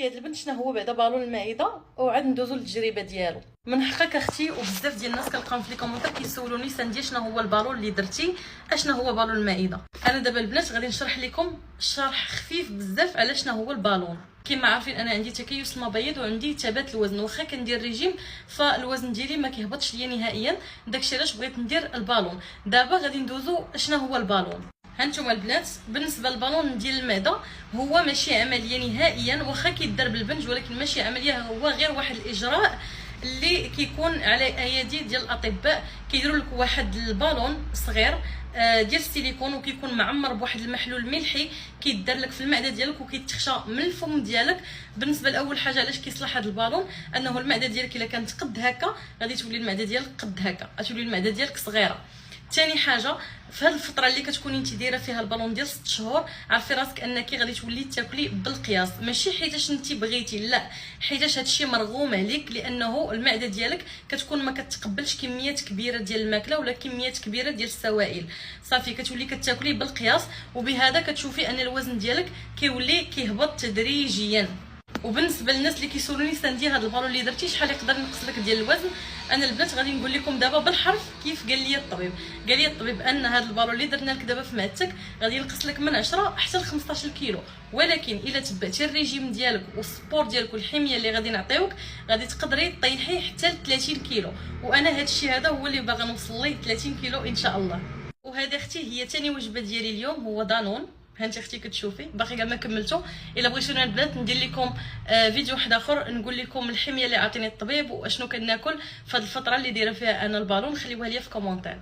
هاد البنت شنو هو بعدا بالون المائده، وعاد ندوزو للتجربه ديالو. من حقك اختي، وبزاف ديال الناس كنلقاهم في لي كومونتير كيسولوني سندي شنو هو البالون اللي درتي، اشنو هو بالون المائده. انا دابا البنات غادي نشرح لكم شرح خفيف بزاف على شنو هو البالون. كما عارفين انا عندي تكيس المبيض وعندي ثبات الوزن، واخا كندير ريجيم فالوزن ديالي ما كيهبطش ليا نهائيا، داكشي علاش بغيت ندير البالون. دابا غادي ندوزو شنو هو البالون. هانتوما البنات، بالنسبه للبالون ديال المعده هو ماشي عمليه نهائيا، واخا كيدار بالبنج ولكن ماشي عمليه، هو غير واحد الاجراء اللي كيكون على ايادي ديال الاطباء. كيديروا لك واحد البالون صغير ديال السيليكون، وكيكون معمر بواحد المحلول ملحي، كيدار لك في المعده ديالك وكيتخشى من الفم ديالك. بالنسبه لاول حاجه علاش كيصلح هذا البالون، انه المعده ديالك الا كانت قد هكا غادي تولي المعده ديالك قد هكا، غتولي المعده ديالك صغيره. ثاني حاجه، في هذه الفتره اللي كتكوني انت دايره فيها البالون ديال 6 شهور، عرفي راسك انك غادي تولي تاكلي بالقياس، ماشي حيتاش انت بغيتي، لا، حيتاش هادشي مرغوم عليك، لانه المعده ديالك كتكون ما كتقبلش كميات كبيره ديال الماكله ولا كميات كبيره ديال السوائل. صافي كتولي كتاكلي بالقياس، وبهذا كتشوفي ان الوزن ديالك كيولي كيهبط تدريجيا. وبالنسبه للناس اللي كيسولوني ساندي هذا البالون اللي درتي شحال يقدر ينقص لك ديال الوزن، انا البنات غادي نقول لكم دابا بالحرف كيف قال لي الطبيب. قال لي الطبيب ان هذا البالون اللي درنا لك دابا في معدتك غادي ينقص لك من 10 حتى ل 15 كيلو، ولكن الا تبعتي الريجيم ديالك والسبور ديالك والحميه اللي غادي نعطيوك غادي تقدري طيحي حتى ل 30 كيلو. وانا هذا الشيء هذا هو اللي باغا نوصل ليه، 30 كيلو ان شاء الله. وهذه اختي هي ثاني وجبه ديالي اليوم، هو دانون. هانتي اختي كتشوفي باقي كاع ما كملتو. الا بغيتونا البنات ندير لكم فيديو واحد اخر نقول لكم الحميه اللي عطيني الطبيب واشنو كناكل في هذه الفتره اللي دايره فيها انا البالون، خليوها ليا في كومونتير.